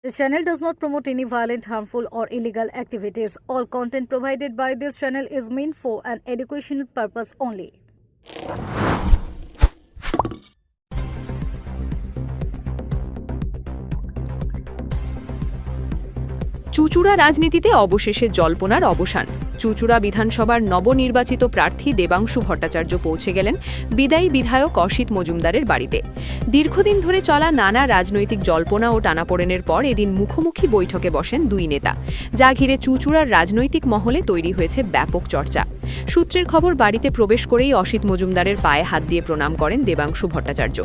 This channel does not promote any violent, harmful, or illegal activities. All content provided by this channel is meant for an educational purpose only. চুঁচুড়া রাজনীতিতে অবশেষে জল্পনার অবসান। চুঁচুড়া বিধানসভার নবনির্বাচিত প্রার্থী দেবাংশু ভট্টাচার্য পৌঁছে গেলেন বিদায়ী বিধায়ক অসিত মজুমদারের বাড়িতে। দীর্ঘদিন ধরে চলা নানা রাজনৈতিক জল্পনা ও টানাপোড়েনের পর এদিন মুখোমুখি বৈঠকে বসেন দুই নেতা, যা ঘিরে চুঁচুড়ার রাজনৈতিক মহলে তৈরি হয়েছে ব্যাপক চর্চা। সূত্রের খবর, বাড়িতে প্রবেশ করেই অসিত মজুমদারের পায়ে হাত দিয়ে প্রণাম করেন দেবাংশু ভট্টাচার্য।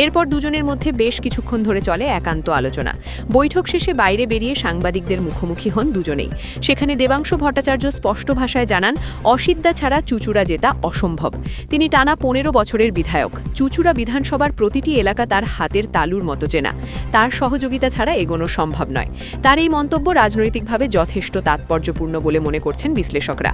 এরপর দুজনের মধ্যে বেশ কিছুক্ষণ ধরে চলে একান্ত আলোচনা। বৈঠক শেষে বাইরে বেরিয়ে সাংবাদিকদের মুখোমুখি হন দুজনেই। সেখানে দেবাংশু ভট্টাচার্য স্পষ্ট ভাষায় জানান, অসিতদা ছাড়া চুঁচুড়া জেতা অসম্ভব। তিনি টানা 15 বছরের বিধায়ক। চুঁচুড়া বিধানসভার প্রতিটি এলাকা তার হাতের তালুর মতো চেনা। তার সহযোগিতা ছাড়া এগোনো সম্ভব নয়। তার এই মন্তব্য রাজনৈতিকভাবে যথেষ্ট তাৎপর্যপূর্ণ বলে মনে করছেন বিশ্লেষকরা।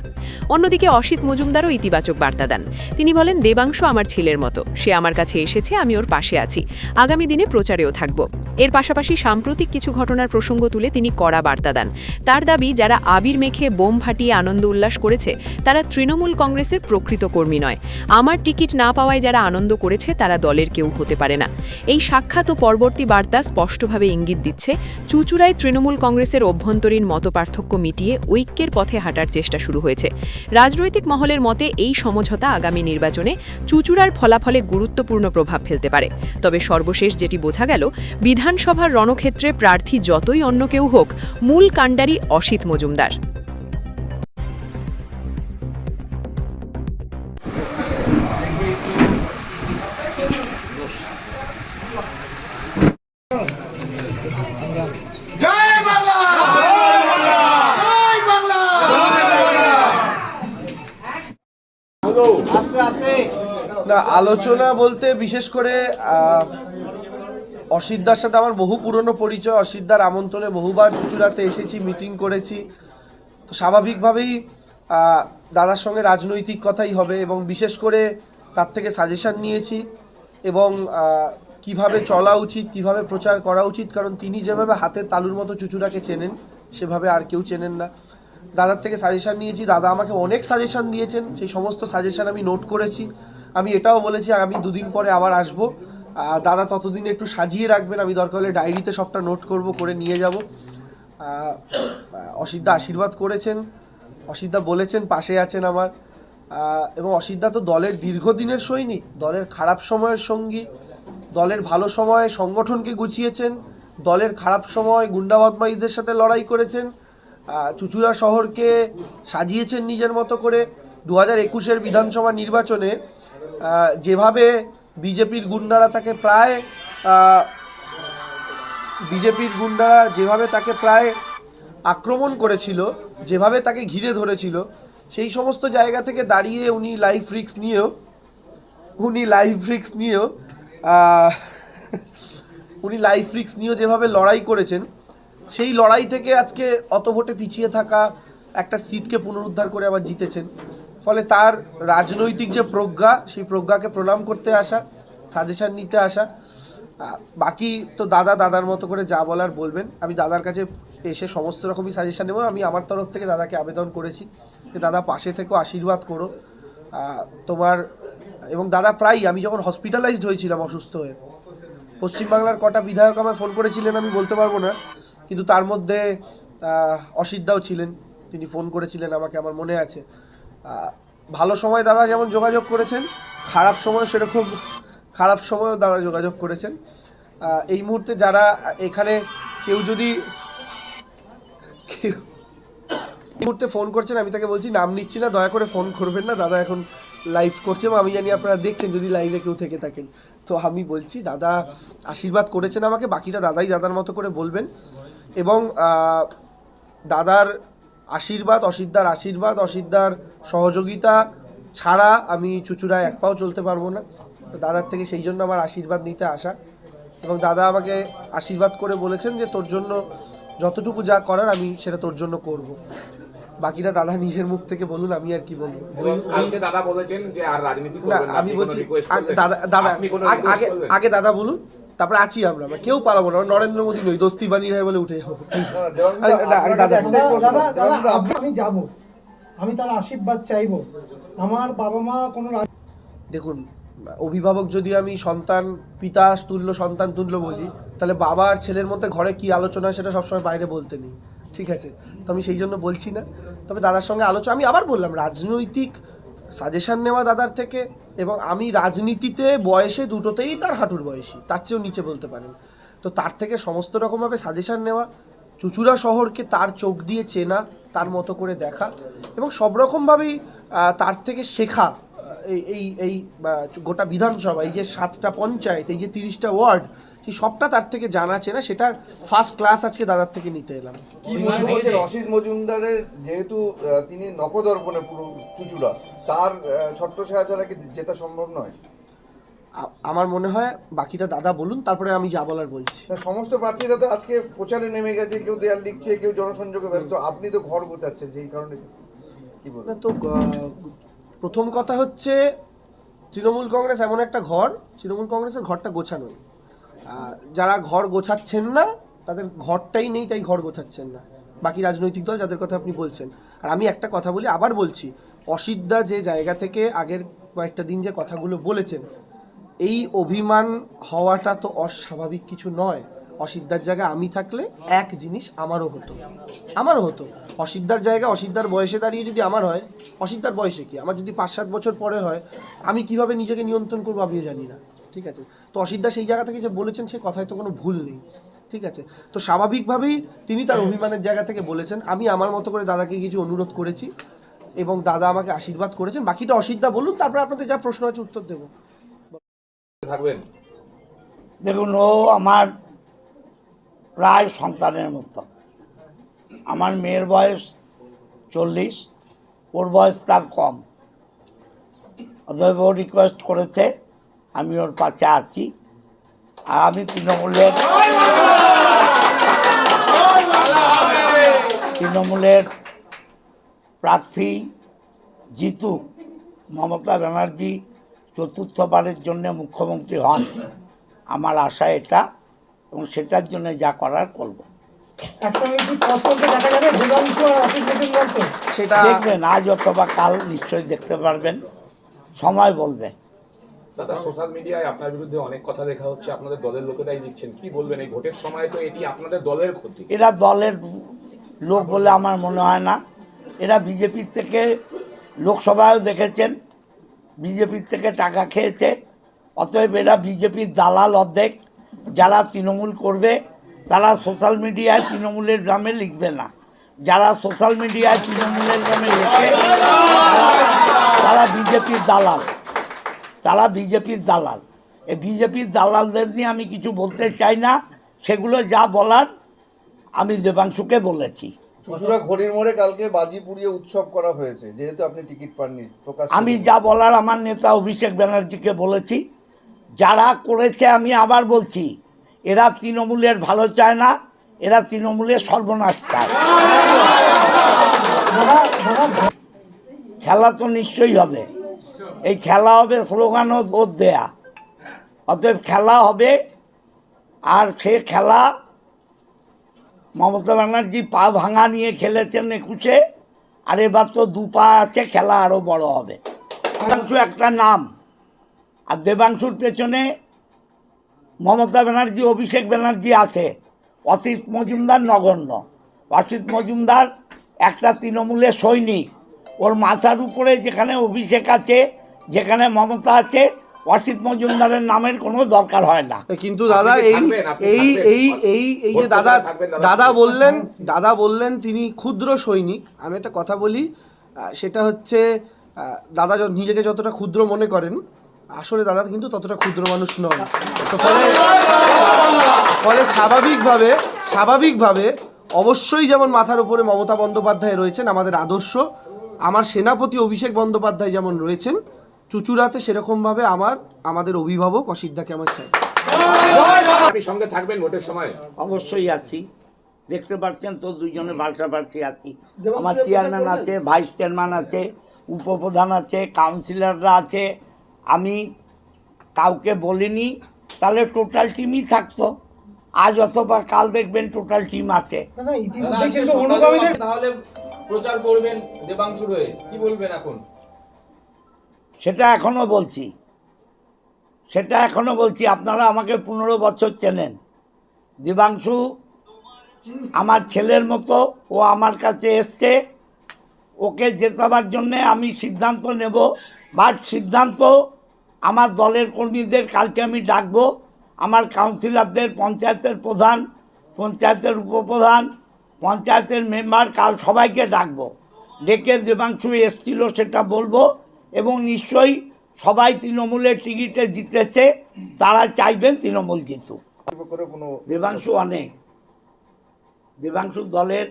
অন্যদিকে অসিত মজুমদারও ইতিবাচক বার্তা দেন। তিনি বলেন, দেবাংশু আমার ছেলের মতো, সে আমার কাছে এসেছে, আমি ওর পাশে আছি, আগামী দিনে প্রচারেও থাকব। এর পাশাপাশি সাম্প্রতিক কিছু ঘটনার প্রসঙ্গ তুলে তিনি কড়া বার্তা দেন। তার দাবি, যারা আবির মেখে বোম ফাটিয়ে আনন্দ উল্লাস করেছে তারা তৃণমূল কংগ্রেসের প্রকৃত কর্মী নয়। আমার টিকিট না পাওয়ায় যারা আনন্দ করেছে তারা দলের কেউ হতে পারে না। এই সাক্ষাৎ ও পরবর্তী বার্তা স্পষ্টভাবে ইঙ্গিত দিচ্ছে, চুঁচুড়ায় তৃণমূল কংগ্রেসের অভ্যন্তরীণ মতপার্থক্য মিটিয়ে ঐক্যের পথে হাঁটার চেষ্টা শুরু হয়েছে। রাজনৈতিক মহলের মতে এই সমঝোতা আগামী নির্বাচনে চুঁচুড়ার ফলাফলে গুরুত্বপূর্ণ প্রভাব ফেলতে পারে। তবে সর্বশেষ যেটি বোঝা গেল, বিধানসভার রণক্ষেত্রে প্রার্থী যতই অন্য কেউ হোক, মূল কাণ্ডারি অসিত মজুমদার। না, আলোচনা বলতে বিশেষ করে অসিতদার সাথে আমার বহু পুরনো পরিচয়। অসিতদার আমন্ত্রণে বহুবার চুঁচুড়াতে এসেছি, মিটিং করেছি। তো স্বাভাবিকভাবেই দাদার সঙ্গে রাজনৈতিক কথাই হবে এবং বিশেষ করে তার থেকে সাজেশন নিয়েছি এবং কিভাবে চলা উচিত, কিভাবে প্রচার করা উচিত, কারণ তিনি যেভাবে হাতের তালুর মতো চুঁচুড়াকে চেনেন সেভাবে আর কেউ চেনেন না। দাদার থেকে সাজেশন নিয়েছি, দাদা আমাকে অনেক সাজেশন দিয়েছেন, সেই সমস্ত সাজেশন আমি নোট করেছি। আমি এটাও বলেছি আমি দুদিন পরে আবার আসবো, দাদা ততদিন একটু সাজিয়ে রাখবেন, আমি দরকার হলে ডায়েরিতে সবটা নোট করব, করে নিয়ে যাব। অসিতদা আশীর্বাদ করেছেন, অসিতদা বলেছেন পাশে আছেন আমার, এবং অসিতদা তো দলের দীর্ঘদিনের সৈনিক, দলের খারাপ সময়ের সঙ্গী, দলের ভালো সময়ে সংগঠনকে গুছিয়েছেন, দলের খারাপ সময় গুন্ডা বদমাইশদের সাথে লড়াই করেছেন, চুঁচুড়া শহরকে সাজিয়েছেন নিজের মতো করে। 2021-এর বিধানসভা নির্বাচনে যেভাবে বিজেপির গুন্ডারা তাকে প্রায় আক্রমণ করেছিল, যেভাবে তাকে ঘিরে ধরেছিল, সেই সমস্ত জায়গা থেকে দাঁড়িয়ে উনি লাইফ রিস্ক নিয়েও যেভাবে লড়াই করেছেন, সেই লড়াই থেকে আজকে অত ভোটে পিছিয়ে থাকা একটা সিটকে পুনরুদ্ধার করে আবার জিতেছেন। ফলে তার রাজনৈতিক যে প্রজ্ঞা, সেই প্রজ্ঞাকে প্রণাম করতে আসা, সাজেশন নিতে আসা। বাকি তো দাদার মতো করে যা বলার বলবেন। আমি দাদার কাছে এসে সমস্ত রকমই সাজেশন নেব। আমি আমার তরফ থেকে দাদাকে আবেদন করেছি যে দাদা পাশে থেকেও আশীর্বাদ করো তোমার। এবং দাদা প্রায়ই, আমি যখন হসপিটালাইজড হয়েছিলাম অসুস্থ হয়ে, পশ্চিমবাংলার কটা বিধায়ক আমায় ফোন করেছিলেন আমি বলতে পারবো না, কিন্তু তার মধ্যে অসিতদাও ছিলেন, তিনি ফোন করেছিলেন আমাকে, আমার মনে আছে। ভালো সময় দাদা যেমন যোগাযোগ করেছেন, খারাপ সময়ও দাদা যোগাযোগ করেছেন। এই মুহূর্তে যারা এখানে কেউ যদি মুহূর্তে ফোন করছেন, আমি তাকে বলছি নাম নিচ্ছি না, দয়া করে ফোন করবেন না, দাদা এখন লাইভ করছে এবং আমি জানি আপনারা দেখছেন যদি লাইভে কেউ থেকে থাকেন। তো আমি বলছি দাদা আশীর্বাদ করেছেন আমাকে, বাকিটা দাদার মতো করে বলবেন। এবং দাদার আশীর্বাদ, অসিতদার সহযোগিতা ছাড়া আমি চুঁচুড়ায় এক পাও চলতে পারবো না। তো দাদার থেকে সেই জন্য আমার আশীর্বাদ নিতে আসা, এবং দাদা আমাকে আশীর্বাদ করে বলেছেন যে তোর জন্য যতটুকু যা করার আমি সেটা তোর জন্য করব। বাকিটা দাদা নিজের মুখ থেকে বলুন, আমি আর কি বলবো। দাদা বলেছেন যে আর রাজনীতি করবেন না, আমি বলছি দাদা আগে দাদা বলুন, তারপরে আছি আমরা কেউ পালাবো না, আমরা নরেন্দ্র মোদী নই, দোস্তি বানিয়ে হয় বলে উঠে যাবো। আমি যাব, আমি তার আশীর্বাদ চাইবো। আমার বাবা মা কোনো দেখুন, অভিভাবক যদি আমি সন্তান পিতা তুল্য সন্তান তুল্য বলি, তাহলে বাবা আর ছেলের মধ্যে ঘরে কি আলোচনা হয় সেটা সবসময় বাইরে বলতে নেই, ঠিক আছে? তো আমি সেই জন্য বলছি না। তবে দাদার সঙ্গে আলোচনা, আমি আবার বললাম, রাজনৈতিক সাজেশন নেওয়া দাদার থেকে, এবং আমি রাজনীতিতে বয়সে দুটোতেই তার হাঁটুর বয়সী, তার চেয়েও নিচে বলতে পারেন। তো তার থেকে সমস্ত রকমভাবে সাজেশন নেওয়া, চুঁচুড়া শহরকে তার চোখ দিয়ে চেনা, তার মতো করে দেখা, এবং সব রকমভাবেই তার থেকে শেখা। এই গোটা বিধানসভা, এই যে 7টা পঞ্চায়েত, এই যে 30টা ওয়ার্ড, সেই সবটা তার থেকে জানা চেনা, সেটার ফার্স্ট ক্লাস আজকে দাদার থেকে নিতে এলাম। কি মনে হচ্ছে অসিত মজুমদারের, যেহেতু তিনি নখদর্পণে পুরো চুঁচুড়া, তার ছত্রছায়া ছাড়া কি জেতা সম্ভব নয়? আমার মনে হয় বাকিটা দাদা বলুন, তারপরে আমি যা বলার বলছি। সমস্ত প্রার্থীরা তো আজকে প্রচারে নেমে গেছে, কেউ দেয়াল লিখছে, কেউ জনসংযোগে ব্যস্ত, আপনি তো ঘর গোছাচ্ছেন, সেই কারণে কি বলবেন? না তো প্রথম কথা হচ্ছে, তৃণমূল কংগ্রেস এমন একটা ঘর, তৃণমূল কংগ্রেসের ঘরটা গোছানোই। যারা ঘর গোছাচ্ছেন না তাদের ঘরটাই নেই, তাই ঘর গোছাচ্ছেন না বাকি রাজনৈতিক দল যাদের কথা আপনি বলছেন। আর আমি একটা কথা বলি, আবার বলছি, অসিতদা যে জায়গা থেকে আগের কয়েকটা দিন যে কথাগুলো বলেছেন, এই অভিমান হওয়াটা তো অস্বাভাবিক কিছু নয়। অসিতদার জায়গায় আমি থাকলে এক জিনিস আমারও হতো। অসিতদার জায়গা, অসিতদার বয়সে দাঁড়িয়ে যদি আমার হয়, অসিতদার বয়সে কি, আমার যদি 5-7 বছর পরে হয়, আমি কিভাবে নিজেকে নিয়ন্ত্রণ করবো আমিও জানি না, ঠিক আছে? তো অসিতদা সেই জায়গা থেকে যে বলেছেন, সে কথায় তো কোনো ভুল নেই, ঠিক আছে? তো স্বাভাবিকভাবেই তিনি তার অভিমানের জায়গা থেকে বলেছেন। আমি আমার মতো করে দাদাকে কিছু অনুরোধ করেছি এবং দাদা আমাকে আশীর্বাদ করেছেন। বাকিটা অসিতদা বলুন, তারপরে আপনাদের যা প্রশ্ন আছে উত্তর দেবো। থাকবেন। দেখুন, ও আমার প্রায় সন্তানের মতো। আমার মেয়ের বয়স 40, ওর বয়স তার কম। অতএব ও রিকোয়েস্ট করেছে, আমি ওর পাশে আছি। আর আমি তৃণমূলের প্রার্থী জিতুক, মমতা ব্যানার্জি চতুর্থবারের জন্য মুখ্যমন্ত্রী হন, আমার আশা এটা, এবং সেটার জন্য যা করার করব। সেটা দেখবেন আজ অথবা কাল নিশ্চয়ই দেখতে পারবেন, সময় বলবে। দাদা, সোশ্যাল মিডিয়ায় আপনার বিরুদ্ধে অনেক কথা দেখা হচ্ছে, আপনাদের দলের লোকেরাই লিখছেন, কি বলবেন? এই ভোটের সময় তো এটি আপনাদের দলের ক্ষতি। এরা দলের লোক বলে আমার মনে হয় না। এরা বিজেপির থেকে, লোকসভায়ও দেখেছেন, বিজেপির থেকে টাকা খেয়েছে। অতএব এরা বিজেপির দালাল অর্ধেক। যারা তৃণমূল করবে তারা সোশ্যাল মিডিয়ায় তৃণমূলের গ্রামে লিখবে না। যারা সোশ্যাল মিডিয়ায় তৃণমূলের গ্রামে লেখে তারা বিজেপির দালাল, এই বিজেপির দালালদের নিয়ে আমি কিছু বলতে চাই না। সেগুলো যা বলার আমি দেবাংশুকে বলেছি। চুঁচুড়া ঘড়ির মোড়ে কালকে বাজি পুড়িয়ে উৎসব করা হয়েছে, যেহেতু আপনি টিকিট পাননি। আমি যা বলার আমার নেতা অভিষেক ব্যানার্জিকে বলেছি। যারা করেছে, আমি আবার বলছি, এরা তৃণমূলের ভালো চায় না, এরা তৃণমূলের সর্বনাশ চায়। খেলা তো নিশ্চয়ই হবে, এই খেলা হবে স্লোগানও ওর দেয়া। অতএব খেলা হবে, আর সে খেলা মমতা ব্যানার্জি পা ভাঙা নিয়ে খেলেছেন 21-এ, আর এবার তো 2 পা আছে, খেলা আরও বড় হবে। দেবাংশু একটা নাম, আর দেবাংশুর পেছনে মমতা ব্যানার্জি, অভিষেক ব্যানার্জি আছে। অসিত মজুমদার নগণ্য। অসিত মজুমদার একটা তৃণমূলের সৈনিক। ওর মাথার উপরে যেখানে অভিষেক আছে, যেখানে মমতা আছে, অসিত মজুমদারের নামের কোনো দরকার হয় না। কিন্তু দাদা, এই যে দাদা বললেন তিনি ক্ষুদ্র সৈনিক। আমি একটা কথা বলি, সেটা হচ্ছে, দাদা নিজেকে যতটা ক্ষুদ্র মনে করেন, আসলে দাদা কিন্তু ততটা ক্ষুদ্র মানুষ নয়। তো ফলে স্বাভাবিকভাবে অবশ্যই যেমন মাথার উপরে মমতা বন্দ্যোপাধ্যায় রয়েছেন, আমাদের আদর্শ, আমার সেনাপতি অভিষেক বন্দ্যোপাধ্যায় যেমন রয়েছেন, চুঁচুড়াতে সেরকমভাবে আমাদের অভিভাবক অসিতদাকে আমার চাই। আপনি সঙ্গে থাকবেন ভোটের সময়? অবশ্যই আছি, দেখতে পাচ্ছেন তো, দুইজনে পাল্টাপাল্টি আছি। আমার চেয়ারম্যান আছে, ভাইস চেয়ারম্যান আছে, উপপ্রধান আছে, কাউন্সিলররা আছে। আমি কাউকে বলিনি তাহলে টোটাল টিমই থাকতো। আজ অথবা কাল দেখবেন টোটাল টিম আছে। না না, ইতিমধ্যে কিন্তু অনুগামীদের তাহলে প্রচার করবেন দেবাংশুর হয়ে, কি বলবেন এখন? সেটা এখনও বলছি, আপনারা আমাকে 15 বছর চেনেন। দেবাংশু আমার ছেলের মতো, ও আমার কাছে এসছে, ওকে জেতাবার জন্যে আমি সিদ্ধান্ত নেব। বাট সিদ্ধান্ত আমার দলের কর্মীদের কালকে আমি ডাকবো, আমার কাউন্সিলরদের, পঞ্চায়েতের প্রধান, পঞ্চায়েতের উপপ্রধান, পঞ্চায়েতের মেম্বার, কাল সবাইকে ডাকবো, ডেকে দেবাংশু এসছিল সেটা বলবো। এবং নিশ্চয়ই সবাই তৃণমূলের টিকিটে জিতেছে, তারা চাইবেন তৃণমূল জিতুক। করে কোনো দেবাংশু দলের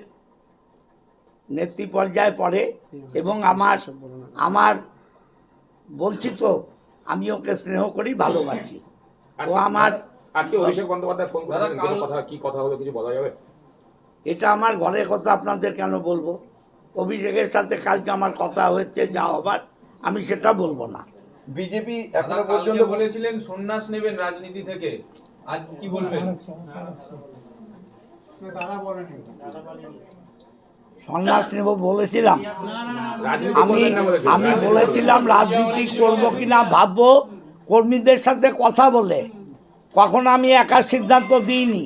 নেতৃ পর্যায়ে পড়ে এবং আমার বলছি তো, আমি ওকে স্নেহ করি, ভালোবাসি। ও আমার, আজকে অভিষেক বন্দ্যোপাধ্যায় ফোন করেছেন, কি কথা হলো কিছু বলা যাবে? এটা আমার ঘরের কথা, আপনাদের কেন বলবো? অভিষেকের সাথে কালকে আমার কথা হয়েছে, যা হবার আমি সেটা বলবো না। বিজেপি এখনো দাদা পর্যন্ত কালকে বলেছিলেন সন্ন্যাস নেবেন রাজনীতি থেকে, আজ কি বলবেন? সন্ন্যাস নেব বলেছিলাম? রাজনীতি আমি করবেন না বলেছেন। আমি বলেছিলাম রাজনীতি করব কিনা ভাববো কর্মীদের সাথে কথা বলে। কখনো আমি একা সিদ্ধান্ত দিইনি।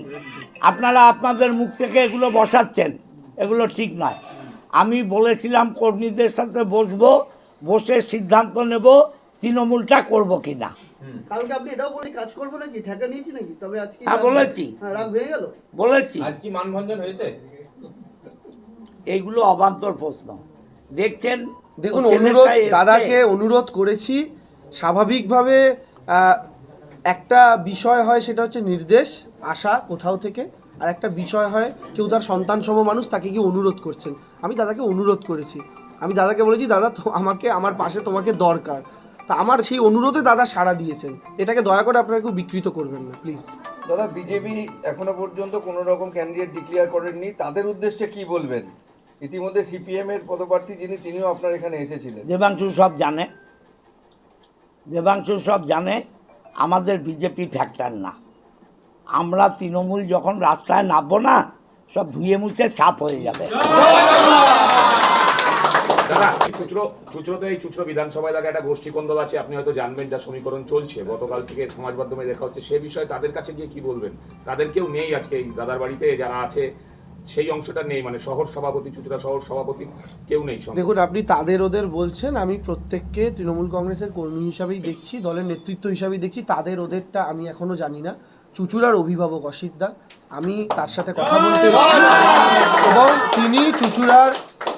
আপনারা আপনাদের মুখ থেকে এগুলো বসাচ্ছেন, এগুলো ঠিক নয়। আমি বলেছিলাম কর্মীদের সাথে বসবো, বসে সিদ্ধান্ত নেব তৃণমূলটা করব কিনা। কালকে আপনি এটাও বলে কাজ করবো নাকি, ঠেকা নিয়েছি নাকি? তবে আজকে হ্যাঁ বলেছি, রাগ ভেঙে গেল। আজ কি মানভঞ্জন হয়েছে? এইগুলো অবান্তর প্রশ্ন। দেখছেন, দেখুন, ও ছেলেটা অনুরোধ, এসছে। দাদাকে অনুরোধ করেছি স্বাভাবিকভাবে। একটা বিষয় হয় সেটা হচ্ছে নির্দেশ আসা কোথাও থেকে, আর একটা বিষয় হয় কেউ তার সন্তান সম মানুষ, তাকে কি অনুরোধ করছেন। আমি দাদাকে অনুরোধ করেছি, আমি দাদাকে বলেছি দাদা তো আমাকে, আমার পাশে তোমাকে দরকার। তা আমার সেই অনুরোধে দাদা সাড়া দিয়েছেন। এটাকে দয়া করে আপনারা কেউ বিকৃত করবেন না প্লিজ। দাদা, বিজেপি এখনো পর্যন্ত কোনো রকম ক্যান্ডিডেট ডিক্লেয়ার করেননি, তাদের উদ্দেশ্যে কি বলবেন? ইতিমধ্যে সিপিএম এর পদপ্রার্থী তিনিও আপনার এখানে এসেছিলেন। দেবাংশু সব জানে, আমাদের বিজেপি ফ্যাক্টর না। আমরা তৃণমূল যখন রাস্তায় নামবো না, সব ধুয়ে মুছে ছাপ হয়ে যাবে। দাদা, চুচড়োতে এই চুচড়ো বিধানসভা এলাকায় একটা গোষ্ঠী কোন্দল আছে, আপনি হয়তো জানবেন, যা সমীকরণ চলছে গতকাল থেকে সমাজ মাধ্যমে দেখা হচ্ছে, সে বিষয়ে তাদের কাছে গিয়ে কি বলবেন? তাদের কেউ নেই আজকে এই দাদার বাড়িতে, যারা আছে সেই অংশটা নেই, মানে শহর সভাপতি, চুচড়া শহর সভাপতি কেউ নেই। দেখুন, আপনি তাদের ওদের বলছেন, আমি প্রত্যেককে তৃণমূল কংগ্রেসের কর্মী হিসাবেই দেখছি, দলের নেতৃত্ব হিসাবেই দেখছি। তাদের ওদেরটা আমি এখনো জানি না। চুচুড়ার অভিভাবক অসিত দা, আমি তার সাথে কথা বলতে এসেছি এবং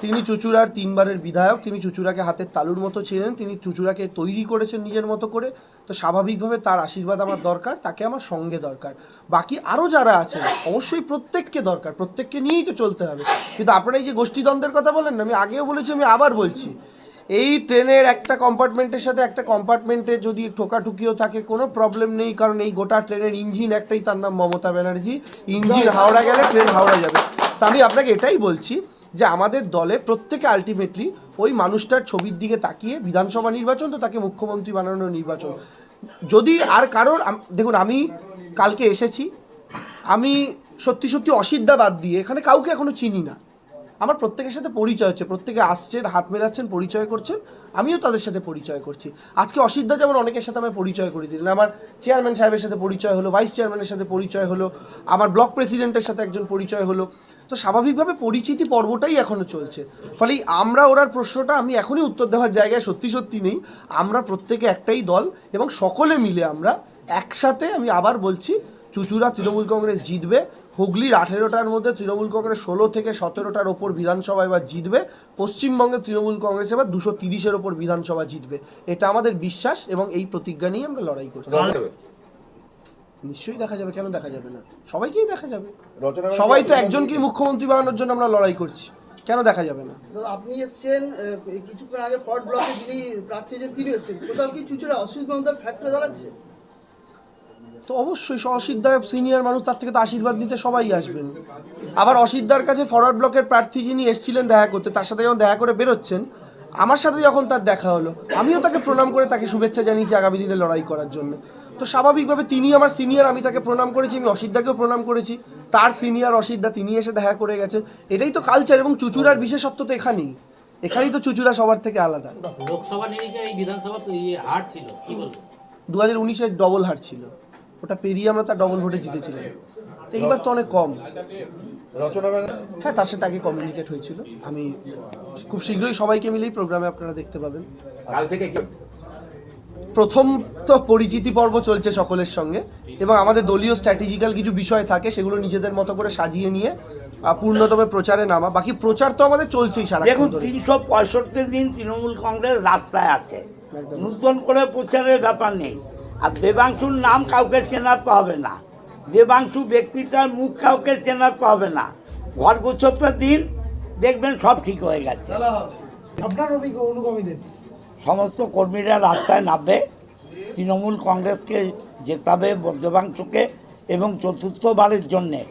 তিনি চুচুড়ার 3 বারের বিধায়ক। তিনি চুচুড়াকে হাতের তালুর মতো ছিলেন, তিনি চুচুড়াকে তৈরি করেছেন নিজের মতো করে। তো স্বাভাবিকভাবে তার আশীর্বাদ আমার দরকার, তাকে আমার সঙ্গে দরকার। বাকি আরও যারা আছেন অবশ্যই প্রত্যেককে দরকার, প্রত্যেককে নিয়েই তো চলতে হবে। কিন্তু আপনারা এই যে গোষ্ঠীদ্বন্দ্বের কথা বলেন না, আমি আগেও বলেছি, আমি আবার বলছি, এই ট্রেনের একটা কম্পার্টমেন্টের সাথে একটা কম্পার্টমেন্টে যদি ঠোকাঠুকিও থাকে কোনো প্রবলেম নেই, কারণ এই গোটা ট্রেনের ইঞ্জিন একটাই, তার নাম মমতা ব্যানার্জি। ইঞ্জিন হাওড়া গেলে ট্রেন হাওড়া যাবে। তা আমি আপনাকে এটাই বলছি যে আমাদের দলে প্রত্যেকে আলটিমেটলি ওই মানুষটার ছবির দিকে তাকিয়ে, বিধানসভা নির্বাচন তো তাকে মুখ্যমন্ত্রী বানানোর নির্বাচন। যদি আর কারোর, দেখুন আমি কালকে এসেছি, আমি সত্যি অসিদ্ধা বাদ দিয়ে এখানে কাউকে এখনও চিনি না। আমার প্রত্যেকের সাথে পরিচয় হচ্ছে, প্রত্যেকে আসছেন, হাত মেলাচ্ছেন, পরিচয় করছেন, আমিও তাদের সাথে পরিচয় করছি। আজকে অসিদ্ধা যেমন অনেকের সাথে আমি পরিচয় করে দিলেন, আমার চেয়ারম্যান সাহেবের সাথে পরিচয় হলো, ভাইস চেয়ারম্যানের সাথে পরিচয় হলো, আমার ব্লক প্রেসিডেন্টের সাথে একজন পরিচয় হলো। তো স্বাভাবিকভাবে পরিচিতি পর্বটাই এখনও চলছে। ফলে আমরা ওরার প্রশ্নটা আমি এখনই উত্তর দেওয়ার জায়গায় সত্যি নেই। আমরা প্রত্যেকে একটাই দল এবং সকলে মিলে আমরা একসাথে, আমি আবার বলছি, চুচুড়া তৃণমূল কংগ্রেস জিতবে। হুগলির 18টার মধ্যে তৃণমূল কংগ্রেস 16 থেকে 17টার ওপর বিধানসভা এবার জিতবে। পশ্চিমবঙ্গে তৃণমূল কংগ্রেস এবার 230-এর ওপর বিধানসভা জিতবে। এটা আমাদের বিশ্বাস এবং এই প্রতিজ্ঞা নিয়ে আমরা লড়াই করছি। নিশ্চয়ই দেখা যাবে, কেন দেখা যাবে না? সবাইকেই দেখা যাবে। সবাই তো একজনকেই মুখ্যমন্ত্রী বানানোর জন্য আমরা লড়াই করছি, কেন দেখা যাবে না? আপনি এসছেন কিছুক্ষণ আগে, ফর্ট ব্লকে যিনি প্রার্থী তিনি এসছেন, কোথাও কি চুচুড়া অসিত মহন্তার ফ্যাক্টর দাঁড়াচ্ছে? তো অবশ্যই অসিদ্ধার সিনিয়র মানুষ, তার থেকে তো আশীর্বাদ নিতে সবাই আসবেন। আবার অসিদ্ধার কাছে ফরওয়ার্ড ব্লকের প্রার্থী যিনি এসেছিলেন দেখা করতে, তার সাথে যখন দেখা করে বেরোচ্ছেন, আমার সাথে যখন তার দেখা হলো, আমিও তাকে প্রণাম করে তাকে শুভেচ্ছা জানিয়েছি আগামী দিনে লড়াই করার জন্য। তো স্বাভাবিকভাবে তিনি আমার সিনিয়র, আমি তাকে প্রণাম করেছি, আমি অসিতদাকেও প্রণাম করেছি, তার সিনিয়র অসিতদা তিনি এসে দেখা করে গেছেন। এটাই তো কালচার, এবং চুচুড়ার বিশেষত্ব তো এখানেই তো চুচুড়া সবার থেকে আলাদা। লোকসভা নিরিখে এই বিধানসভা তো হার ছিল, কি বলবো? 2019-এ ডবল হার ছিল, ওটা পেরিয়ে আমরা তার ডবল ভোটে জিতেছিলাম। তো এইবার তো অনেক কম। রচনা ব্যানার্জি হ্যাঁ, তার সাথে আগে কমিউনিকেট হয়েছিল। আমি খুব শীঘ্রই সবাইকে মিলেই প্রোগ্রামে আপনারা দেখতে পাবেন। কাল থেকে কি প্রথম তো পরিচিতি পর্ব চলছে সকলের সঙ্গে, এবং আমাদের দলীয় স্ট্র্যাটেজিক্যাল কিছু বিষয় থাকে, সেগুলো নিজেদের মতো করে সাজিয়ে নিয়ে পূর্ণতম প্রচারে নামা। বাকি প্রচার তো আমাদের চলছেই সারা। দেখুন 365 দিন তৃণমূল কংগ্রেস রাস্তায় আছে, নতুন করে প্রচারের ব্যাপার নেই। আর দেবাংশুর নাম কাউকে চেনাতে হবে না, দেবাংশু ব্যক্তিটার মুখ কাউকে চেনাতে হবে না, ঘর গোছতে দিন, দেখবেন সব ঠিক হয়ে গেছে। আপনার অনুগামীদের সমস্ত কর্মীরা রাস্তায় নামবে, তৃণমূল কংগ্রেসকে জেতাবে, দেবাংশুকে, এবং চতুর্থবারের জন্যে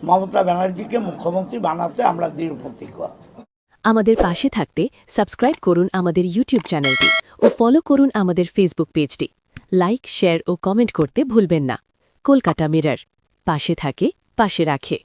মমতা ব্যানার্জিকে মুখ্যমন্ত্রী বানাতে আমরা দৃঢ় প্রতিজ্ঞ। আমাদের পাশে থাকতে সাবস্ক্রাইব করুন আমাদের ইউটিউব চ্যানেলটি ও ফলো করুন আমাদের ফেসবুক পেজটি। লাইক, শেয়ার ও কমেন্ট করতে ভুলবেন না। কলকাতা মিরর, পাশে থাকে, পাশে রাখে।